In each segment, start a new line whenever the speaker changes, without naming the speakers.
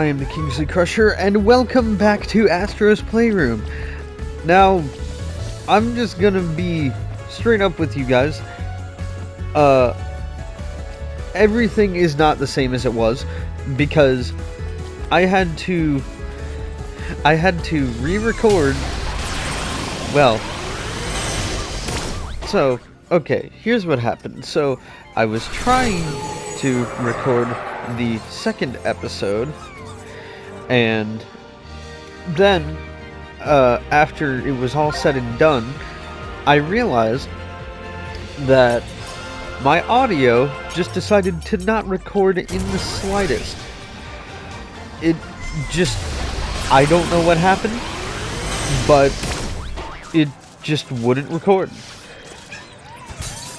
am the Kingsley Crusher, and welcome back to Astro's Playroom. Now, I'm just gonna be straight up with you guys. Everything is not the same as it was, because I had to re-record. Well, so, okay, here's what happened. So, I was trying to record the second episode, and then after it was all said and done, I realized that my audio just decided to not record in the slightest. It just, I don't know what happened, but it just wouldn't record.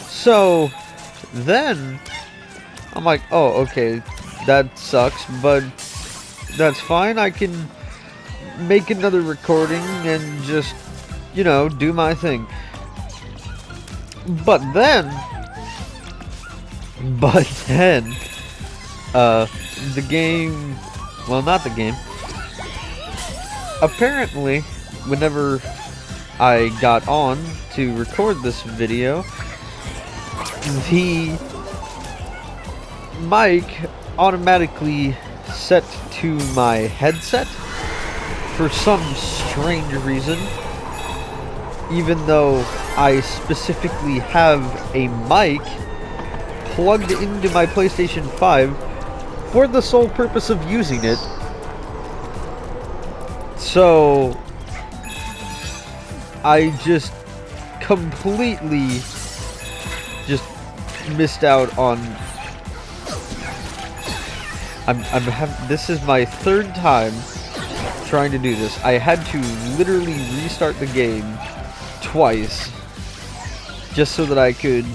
So then I'm like, oh, okay, that sucks, but that's fine. I can make another recording and just, you know, do my thing. But then, the game, well, not the game. Apparently, whenever I got on to record this video, the mic automatically set to my headset for some strange reason, even though I specifically have a mic plugged into my PlayStation 5 for the sole purpose of using it. So I just completely missed out on. This is my third time trying to do this. I had to literally restart the game twice just so that I could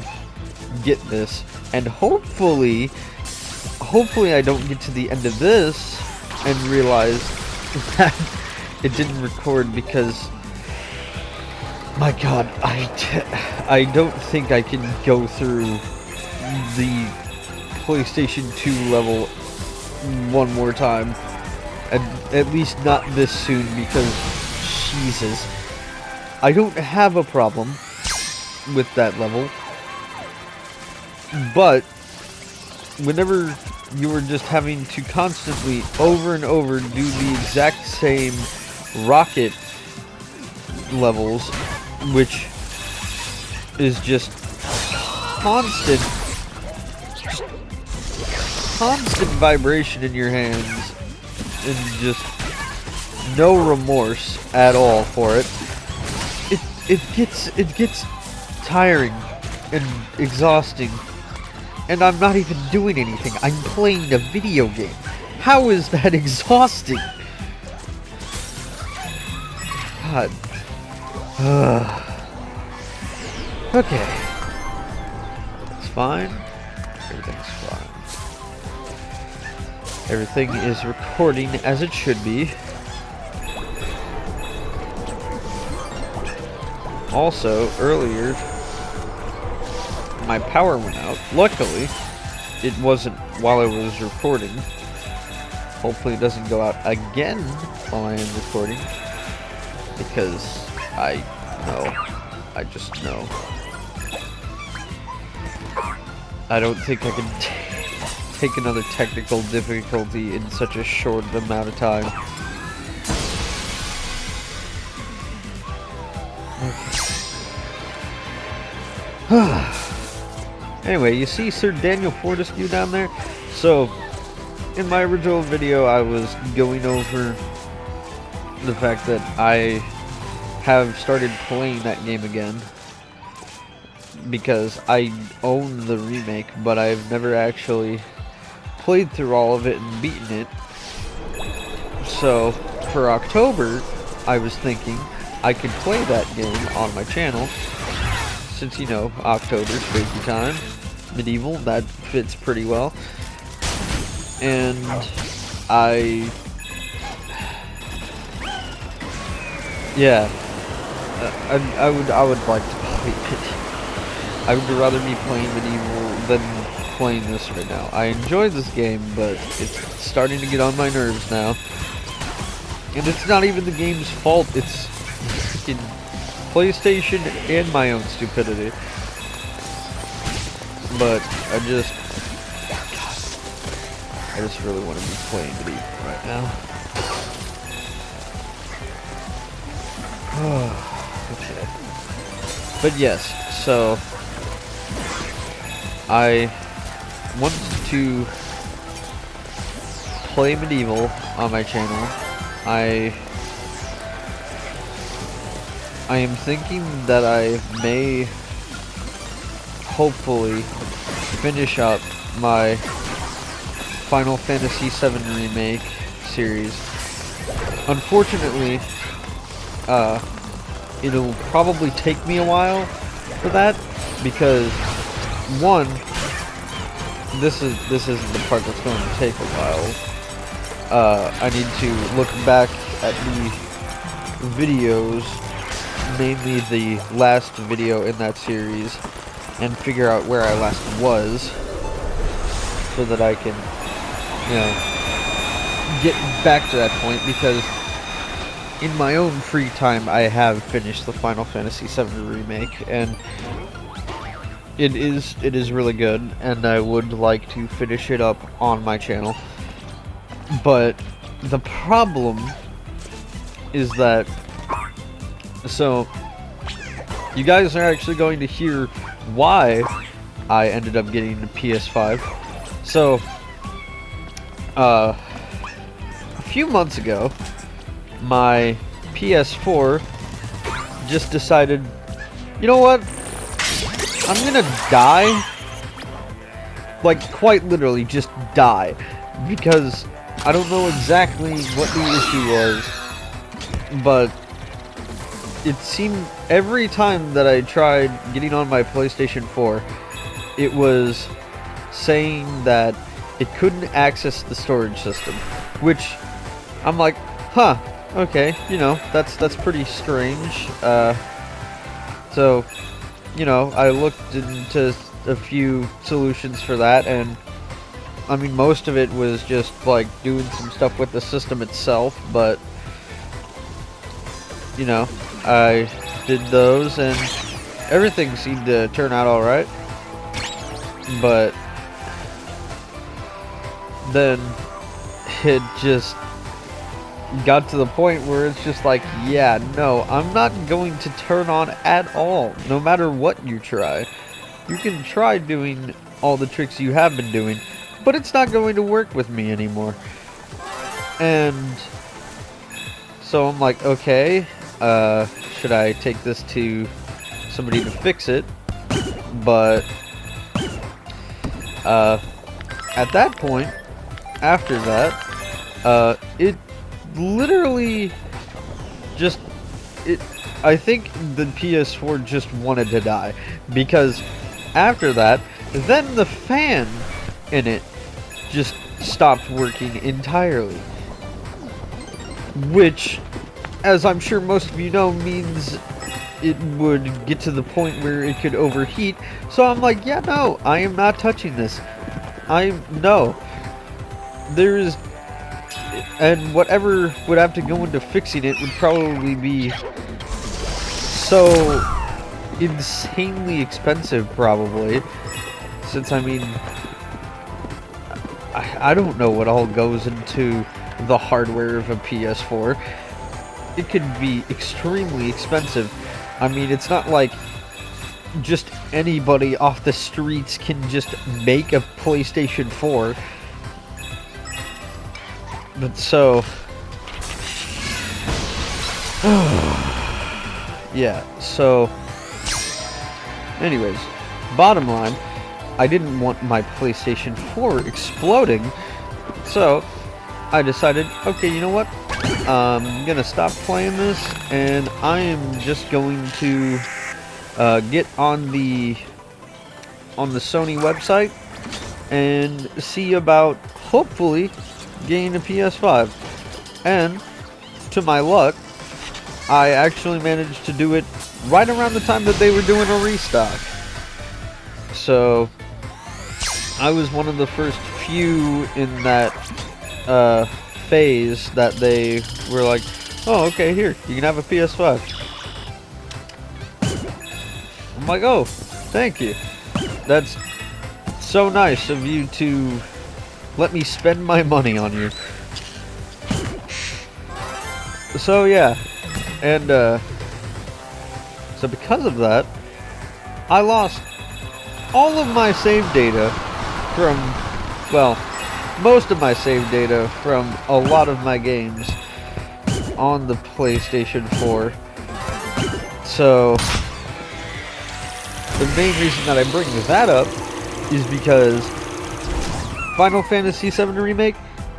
get this, and hopefully I don't get to the end of this and realize that it didn't record, because my god, I don't think I can go through the PlayStation 2 level one more time, and at least not this soon, because Jesus, I don't have a problem with that level, but whenever you were just having to constantly over and over do the exact same rocket levels, which is just constant vibration in your hands, and just no remorse at all for it. It gets tiring and exhausting, and I'm not even doing anything. I'm playing a video game. How is that exhausting? God. Okay. It's fine. Everything's fine. Everything is recording as it should be. Also, earlier, my power went out. Luckily, it wasn't while I was recording. Hopefully it doesn't go out again while I am recording, because I just know. I don't think I can take another technical difficulty in such a short amount of time. Anyway, you see Sir Daniel Fortescue down there? So, in my original video, I was going over the fact that I have started playing that game again, because I own the remake, but I've never actually played through all of it and beaten it. So, for October, I was thinking I could play that game on my channel, since, you know, October's crazy time. Medieval, that fits pretty well. And I would like to play it. I would rather be playing Medieval than playing this right now. I enjoy this game, but it's starting to get on my nerves now. And it's not even the game's fault, it's freaking PlayStation and my own stupidity. But I just really want to be playing it right now. Okay. But yes, so I want to play Medieval on my channel. I am thinking that I may hopefully finish up my Final Fantasy VII Remake series. Unfortunately, it'll probably take me a while for that, because one, this isn't the part that's going to take a while. I need to look back at the videos, mainly the last video in that series, and figure out where I last was, so that I can, you know, get back to that point, because in my own free time I have finished the Final Fantasy VII Remake, and it is really good, and I would like to finish it up on my channel. But the problem is that, so you guys are actually going to hear why I ended up getting the PS5. So a few months ago, my PS4 just decided, you know what, I'm gonna die. Like, quite literally just die, because I don't know exactly what the issue was, but it seemed every time that I tried getting on my PlayStation 4, it was saying that it couldn't access the storage system, which I'm like, huh, okay, you know, that's pretty strange. So, you know, I looked into a few solutions for that, and I mean, most of it was just like doing some stuff with the system itself, but you know, I did those and everything seemed to turn out alright. But then it just got to the point where it's just like, yeah, no, I'm not going to turn on at all, no matter what you try. You can try doing all the tricks you have been doing, but it's not going to work with me anymore. And so I'm like, okay, should I take this to somebody to fix it? But at that point, after that, it literally just, I think the PS4 just wanted to die, because after that, then the fan in it just stopped working entirely, which, as I'm sure most of you know, means it would get to the point where it could overheat. So I'm like, yeah, no, I am not touching this. No. There's, and whatever would have to go into fixing it would probably be so insanely expensive, probably, since, I mean, I don't know what all goes into the hardware of a PS4. It could be extremely expensive. I mean, it's not like just anybody off the streets can just make a PlayStation 4. But so, yeah, so anyways, bottom line, I didn't want my PlayStation 4 exploding, so I decided, okay, you know what, I'm gonna stop playing this, and I am just going to get on the Sony website and see about hopefully getting a PS5. And to my luck, I actually managed to do it right around the time that they were doing a restock. So I was one of the first few in that phase that they were like, oh, okay, here, you can have a PS5. I'm like, oh, thank you. That's so nice of you to let me spend my money on you. So yeah, and so because of that, I lost all of my save data from, well, most of my save data from a lot of my games on the PlayStation 4. So the main reason that I bring that up is because Final Fantasy VII Remake,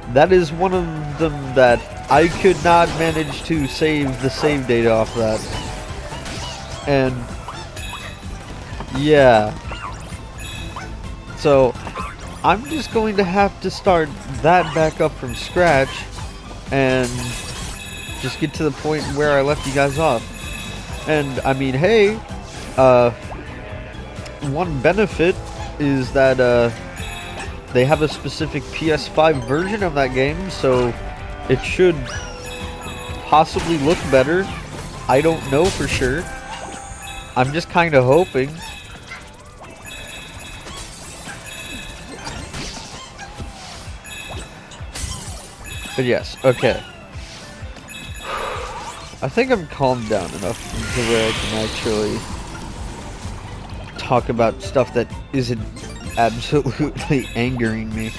that is one of them that I could not manage to save the save data off that. And yeah. So I'm just going to have to start that back up from scratch and just get to the point where I left you guys off. And I mean, hey, one benefit is that they have a specific PS5 version of that game, so it should possibly look better. I don't know for sure. I'm just kind of hoping. But yes, okay. I think I'm calmed down enough to where I can actually talk about stuff that isn't absolutely angering me.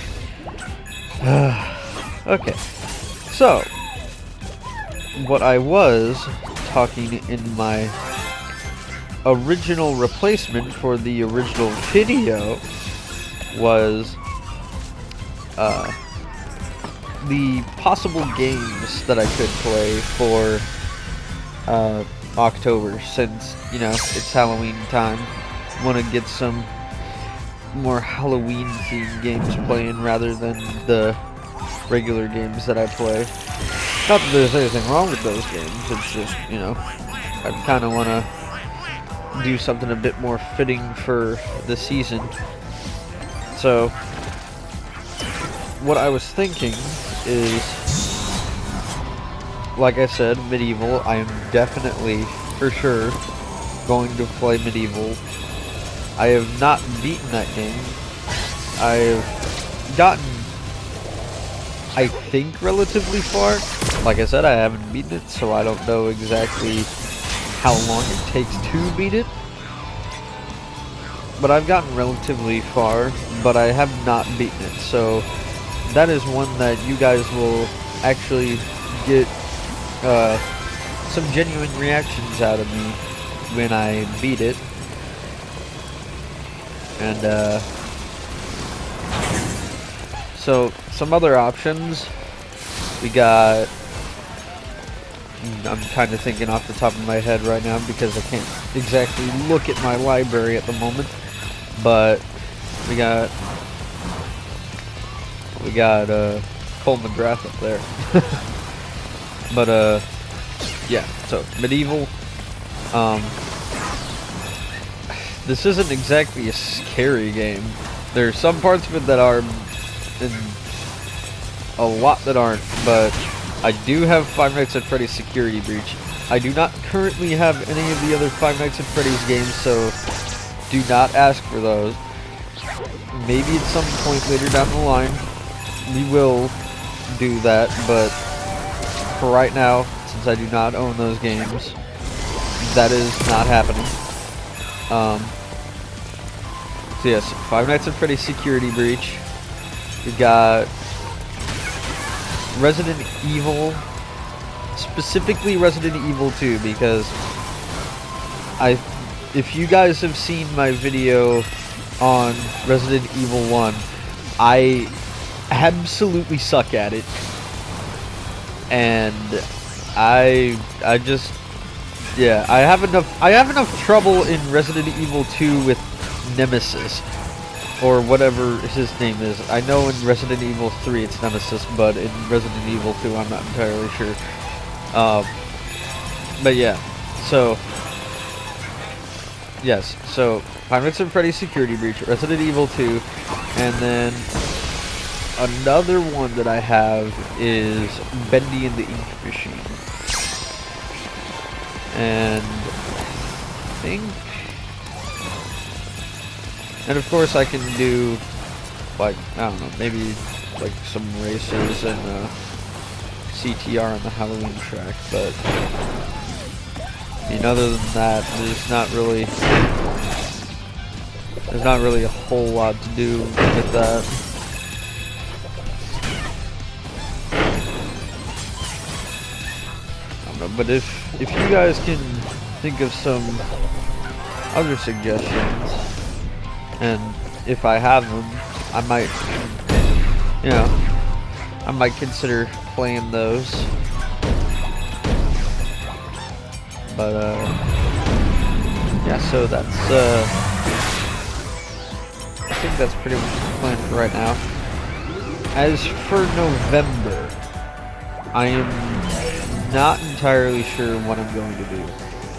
Okay, so what I was talking in my original replacement for the original video was the possible games that I could play for October, since, you know, it's Halloween time. Want to get some more Halloween themed games playing rather than the regular games that I play. Not that there's anything wrong with those games, it's just, you know, I kind of want to do something a bit more fitting for the season. So what I was thinking is, like I said, Medieval. I am definitely, for sure, going to play Medieval. I have not beaten that game. I've gotten, I think, relatively far. Like I said, I haven't beaten it, so I don't know exactly how long it takes to beat it. But I've gotten relatively far, but I have not beaten it, so that is one that you guys will actually get some genuine reactions out of me when I beat it. And so some other options we got. I'm kind of thinking off the top of my head right now because I can't exactly look at my library at the moment, but we got Cole McGrath up there. But yeah, so Medieval, this isn't exactly a scary game. There are some parts of it that are, and a lot that aren't, but I do have Five Nights at Freddy's Security Breach. I do not currently have any of the other Five Nights at Freddy's games, so do not ask for those. Maybe at some point later down the line, we will do that, but for right now, since I do not own those games, that is not happening. So yes, Five Nights at Freddy's Security Breach. We got Resident Evil, specifically Resident Evil 2, because if you guys have seen my video on Resident Evil 1, I absolutely suck at it, and I just, yeah, I have enough trouble in Resident Evil 2 with Nemesis, or whatever his name is. I know in Resident Evil 3 it's Nemesis, but in Resident Evil 2 I'm not entirely sure. But yeah, so yes, so Five Nights at Freddy's Security Breach, Resident Evil 2, and then another one that I have is Bendy and the Ink Machine. And I think, and of course I can do, like, I don't know, maybe like some races and CTR on the Halloween track, but I mean, other than that, there's not really a whole lot to do with that. I don't know, but if you guys can think of some other suggestions, and if I have them, I might, you know, I might consider playing those. But yeah, so that's I think that's pretty much the plan for right now. As for November, I am not entirely sure what I'm going to do.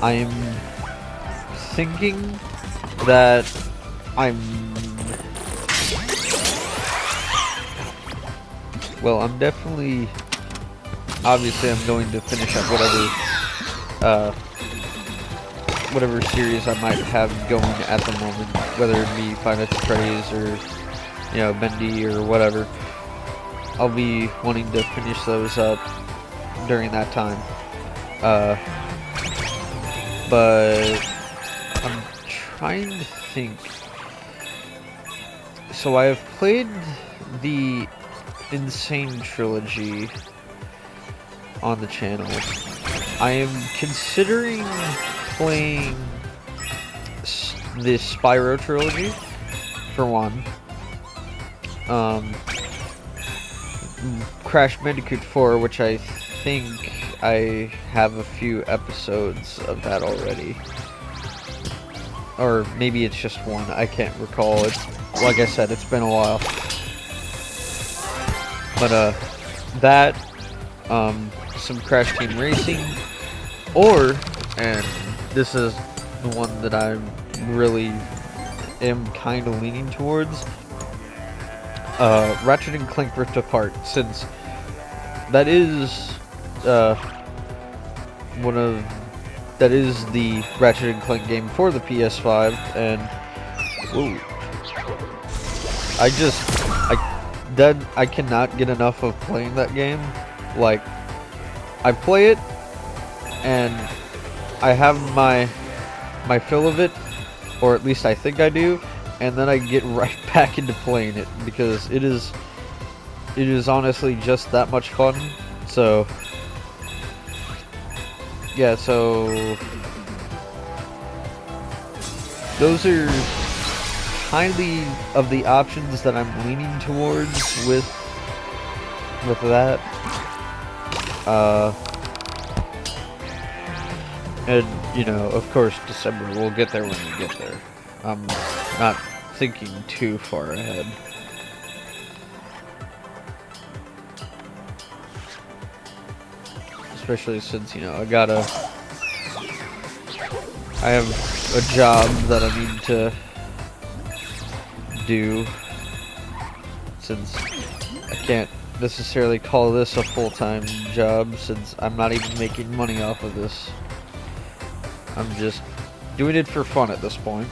I am thinking that I'm definitely, obviously I'm going to finish up whatever series I might have going at the moment, whether it be Five Nights at Freddy's or, you know, Bendy or whatever. I'll be wanting to finish those up during that time. But I'm trying to think. So I have played the Insane Trilogy on the channel. I am considering playing the Spyro Trilogy, for one. Crash Bandicoot 4, which I think I have a few episodes of that already. Or maybe it's just one, I can't recall. It's, like I said, it's been a while. But that, some Crash Team Racing, or, and this is the one that I really am kind of leaning towards, Ratchet and Clank Rift Apart, since that is that is the Ratchet and Clank game for the PS5, and whoa, I cannot get enough of playing that game. Like, I play it and I have my fill of it, or at least I think I do, and then I get right back into playing it because it is honestly just that much fun. So yeah, so those are highly of the options that I'm leaning towards with that. And, you know, of course, December, we'll get there when we get there. I'm not thinking too far ahead. Especially since, you know, I have a job that I need to do, since I can't necessarily call this a full-time job, since I'm not even making money off of this. I'm just doing it for fun at this point.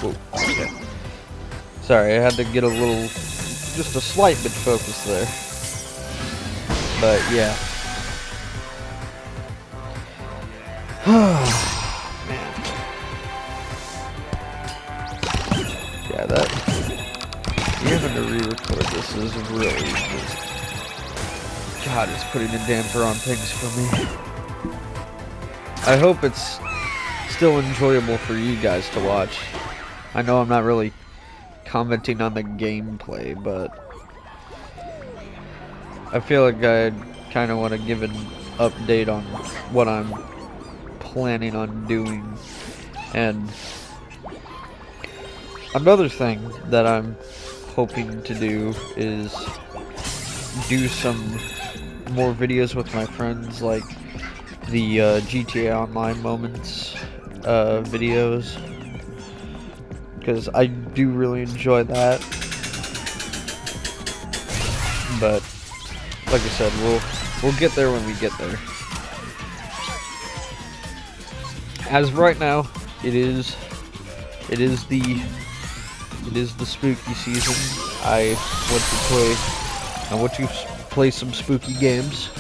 Whoa, okay. Sorry, I had to get a little, just a slight bit focused there. But yeah. Man. Yeah, that, having to re-record this is really just, God, it's putting a damper on things for me. I hope it's still enjoyable for you guys to watch. I know I'm not really commenting on the gameplay, but I feel like I kind of want to give an update on what I'm planning on doing. And another thing that I'm hoping to do is do some more videos with my friends, like the GTA Online moments videos, because I do really enjoy that. But like I said, we'll get there when we get there. As of right now, it is the spooky season. I want to play some spooky games.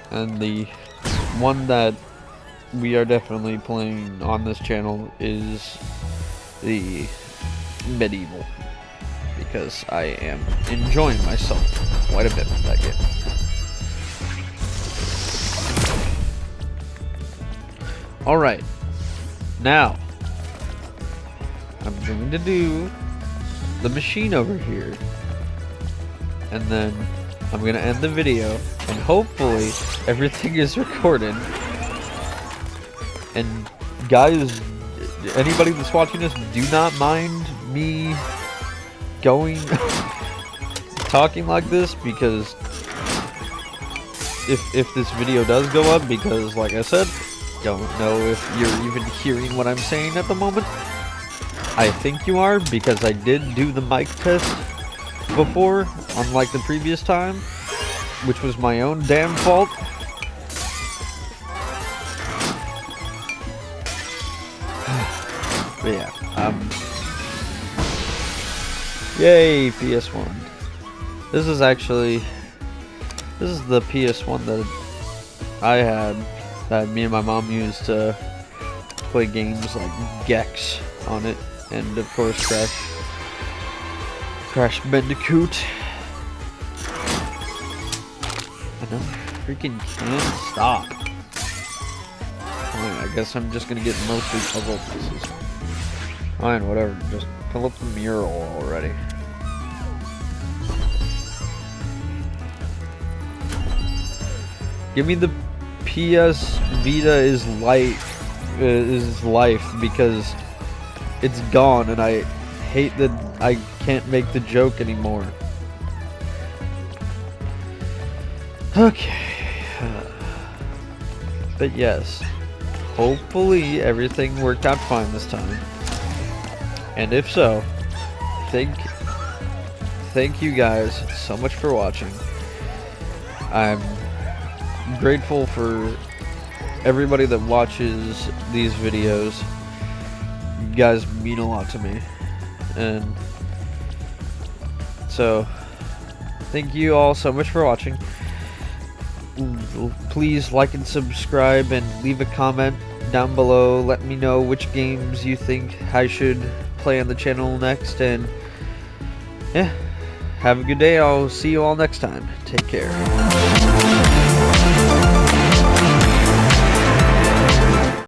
And the one that we are definitely playing on this channel is the medieval, because I am enjoying myself quite a bit with that game. Alright, now I'm going to do the machine over here, and then I'm going to end the video, and hopefully everything is recorded. And guys, anybody that's watching this, do not mind me going talking like this, because if this video does go up, because like I said, don't know if you're even hearing what I'm saying at the moment. I think you are, because I did do the mic test before, unlike the previous time, which was my own damn fault. But yeah, yay, PS1. This is the PS1 that I had, that me and my mom used to play games like Gex on it, and of course Crash Bandicoot. I know, freaking can't stop. Fine, I guess I'm just gonna get mostly puzzle pieces. Fine, whatever, just pull up the mural already. Give me the PS Vita is life, because it's gone, and I hate that I can't make the joke anymore. Okay. But yes, hopefully everything worked out fine this time. And if so, thank you guys so much for watching. I'm grateful for everybody that watches these videos. You guys mean a lot to me, and so thank you all so much for watching. Please like and subscribe, and leave a comment down below. Let me know which games you think I should play on the channel next, and yeah, have a good day. I'll see you all next time. Take care.